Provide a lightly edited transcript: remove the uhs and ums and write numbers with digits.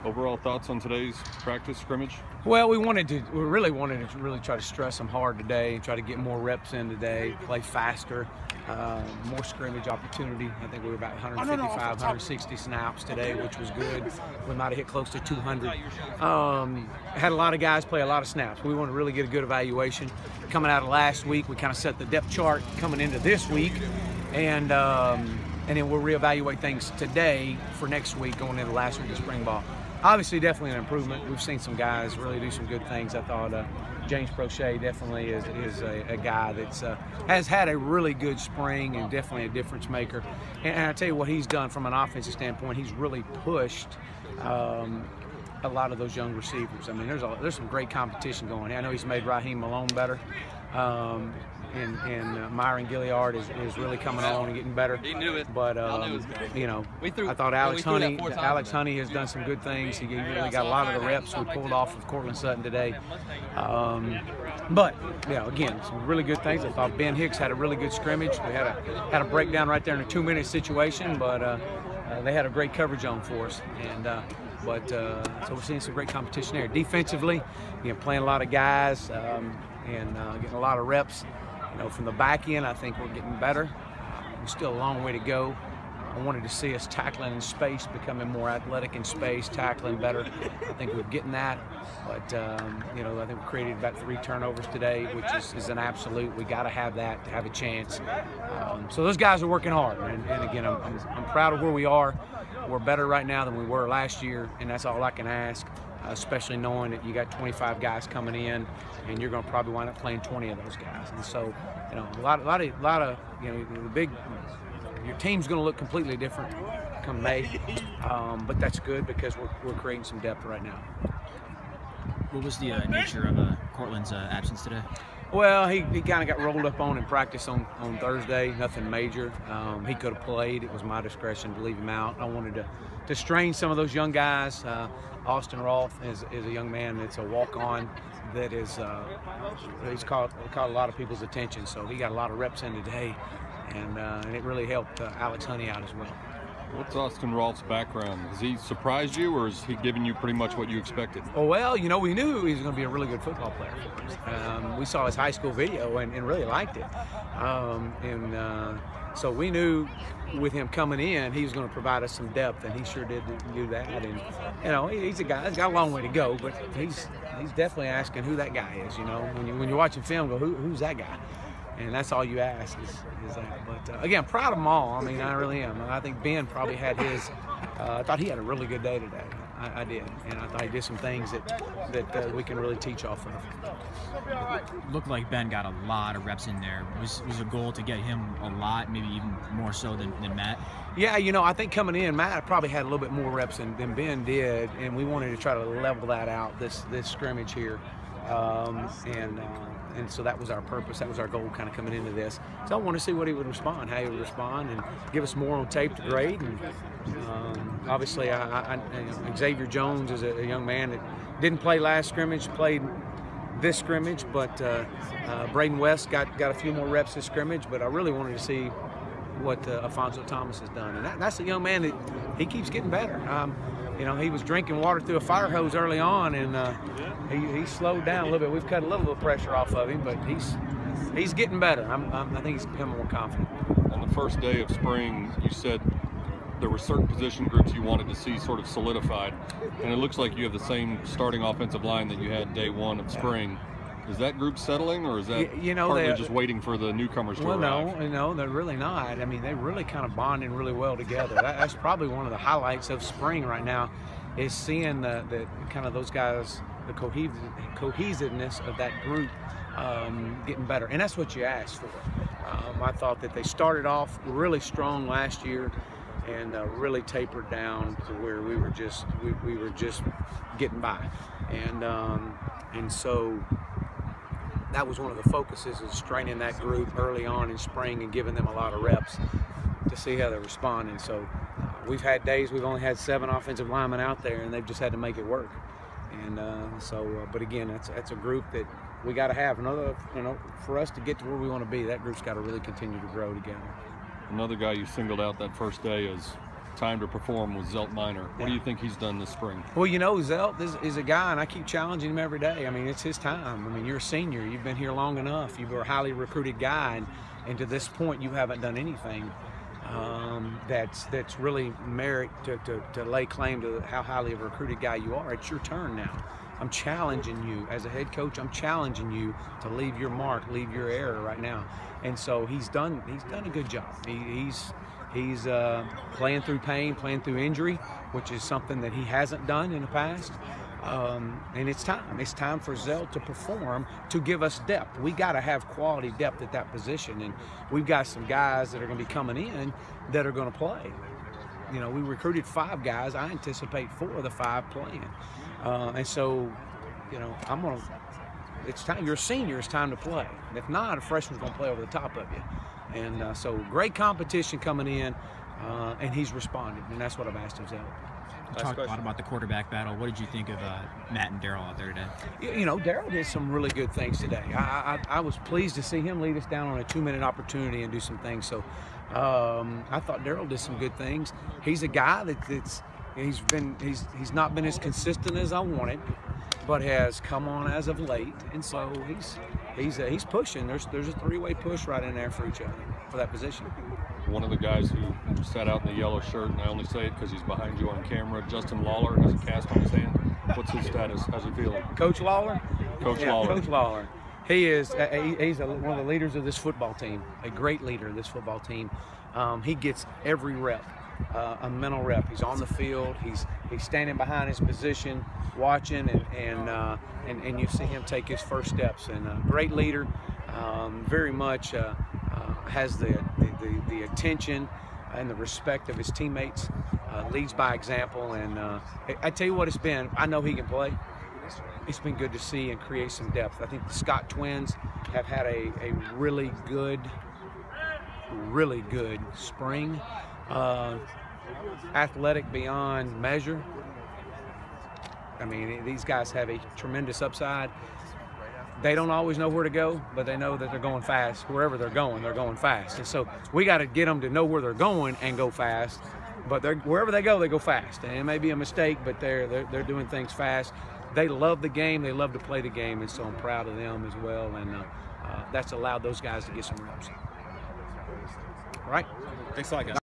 Overall thoughts on today's practice scrimmage? Well, we really wanted to try to stress them hard today and try to get more reps in today, play faster, more scrimmage opportunity. I think we were about 155, 160 snaps today, which was good. We might have hit close to 200. Had a lot of guys play a lot of snaps. We want to really get a good evaluation. Coming out of last week, we kind of set the depth chart coming into this week, and then we'll reevaluate things today for next week going into the last week of spring ball. Obviously, definitely an improvement. We've seen some guys really do some good things. I thought James Prochet definitely is a guy that's has had a really good spring and definitely a difference maker. And I tell you what he's done from an offensive standpoint, he's really pushed a lot of those young receivers. I mean, there's some great competition going. I know he's made Raheem Malone better. And Myron Gilliard is really coming on and getting better. He knew it. But you know, I thought Alex Honey has done some good things. He really got a lot of the reps we pulled off of Cortland Sutton today. But yeah, again, some really good things. I thought Ben Hicks had a really good scrimmage. We had a breakdown right there in a 2-minute situation, but they had a great coverage on for us. And so we're seeing some great competition there. Defensively, playing a lot of guys and getting a lot of reps. From the back end, I think we're getting better. We're still a long way to go. I wanted to see us tackling in space, becoming more athletic in space, tackling better. I think we're getting that. But, I think we created about 3 turnovers today, which is an absolute. We got to have that to have a chance. So those guys are working hard. And again, I'm proud of where we are. We're better right now than we were last year, and that's all I can ask. Especially knowing that you got 25 guys coming in, and you're going to probably wind up playing 20 of those guys. And so, a lot of your team's going to look completely different come May, but that's good because we're creating some depth right now. What was the nature of Cortland's absence today? Well, he kind of got rolled up on in practice on Thursday. Nothing major. He could have played. It was my discretion to leave him out. I wanted to strain some of those young guys. Austin Rolfe is a young man that's a walk-on that he's caught a lot of people's attention. So he got a lot of reps in today, and it really helped Alex Honey out as well. What's Austin Rolfe's background? Has he surprised you, or is he giving you pretty much what you expected? Oh, well, we knew he was going to be a really good football player for us. We saw his high school video and really liked it. So we knew with him coming in, he was going to provide us some depth, and he sure did do that. And he's a guy that's got a long way to go, but he's definitely asking who that guy is. When you're watching film, go who's that guy? And that's all you ask is that. But again, proud of them all. I mean, I really am. I think Ben probably had his. I thought he had a really good day today. I did, and I thought he did some things that we can really teach off of. Looked like Ben got a lot of reps in there. Was a goal to get him a lot, maybe even more so than Matt? Yeah, I think coming in, Matt probably had a little bit more reps than Ben did, and we wanted to try to level that out this scrimmage here. And so that was our purpose. That was our goal kind of coming into this. So I want to see what he would respond, how he would respond, and give us more on tape to grade. And obviously, Xavier Jones is a young man that didn't play last scrimmage, played this scrimmage, but Braden West got a few more reps this scrimmage, but I really wanted to see what Alfonso Thomas has done. And that's a young man that he keeps getting better. He was drinking water through a fire hose early on, and he slowed down a little bit. We've cut a little bit of pressure off of him, but he's getting better. I think he's becoming more confident. On the first day of spring, you said there were certain position groups you wanted to see sort of solidified, and it looks like you have the same starting offensive line that you had day 1 of spring. Is that group settling, or is that partly just waiting for the newcomers to arrive? No, they're really not. I mean, they really kind of bonding really well together. That's probably one of the highlights of spring right now, is seeing the kind of those guys, the cohesiveness of that group getting better. And that's what you ask for. I thought that they started off really strong last year and really tapered down to where we were just getting by. And so that was one of the focuses, is training that group early on in spring and giving them a lot of reps to see how they're responding. So we've had days we've only had 7 offensive linemen out there, and they've just had to make it work. And but again, that's a group that we got to have. For us to get to where we want to be, that group's got to really continue to grow together. Another guy you singled out that first day is time to perform with Zelt Minor. What do you think he's done this spring? Well, you know, Zelt is a guy, and I keep challenging him every day. I mean, it's his time. I mean, you're a senior. You've been here long enough. You were a highly recruited guy, and to this point, you haven't done anything that's really merit to lay claim to how highly a recruited guy you are. It's your turn now. I'm challenging you as a head coach. I'm challenging you to leave your mark, leave your error right now. And so he's done a good job. He's playing through pain, playing through injury, which is something that he hasn't done in the past. And it's time. It's time for Zelt to perform, to give us depth. We got to have quality depth at that position, and we've got some guys that are going to be coming in that are going to play. You know, we recruited 5 guys. I anticipate 4 of the 5 playing. And so, you know, it's time. You're a senior. It's time to play. If not, a freshman's going to play over the top of you. And so great competition coming in, and he's responded, and that's what I've asked him to. You talked a lot about the quarterback battle. What did you think of Matt and Daryl out there today? You know, Daryl did some really good things today. I was pleased to see him lead us down on a 2-minute opportunity and do some things. So I thought Daryl did some good things. He's a guy he's not been as consistent as I wanted, but has come on as of late, and so he's pushing. There's a 3-way push right in there for each other for that position. One of the guys who sat out in the yellow shirt, and I only say it because he's behind you on camera, Justin Lawler, has a cast on his hand. What's his status? How's he feeling? Coach Lawler? Coach Lawler. Coach Lawler. He's one of the leaders of this football team, a great leader of this football team. He gets every rep, a mental rep. He's on the field. He's standing behind his position, watching, and you see him take his first steps. And a great leader, very much has the attention and the respect of his teammates. Leads by example, and I tell you what it's been. I know he can play. It's been good to see and create some depth. I think the Scott twins have had a really good spring. Athletic beyond measure. I mean, these guys have a tremendous upside. They don't always know where to go, but they know that they're going fast. Wherever they're going fast. And so we got to get them to know where they're going and go fast. But wherever they go fast. And it may be a mistake, but they're doing things fast. They love the game. They love to play the game, and so I'm proud of them as well. And that's allowed those guys to get some reps. All right. Thanks a lot, guys.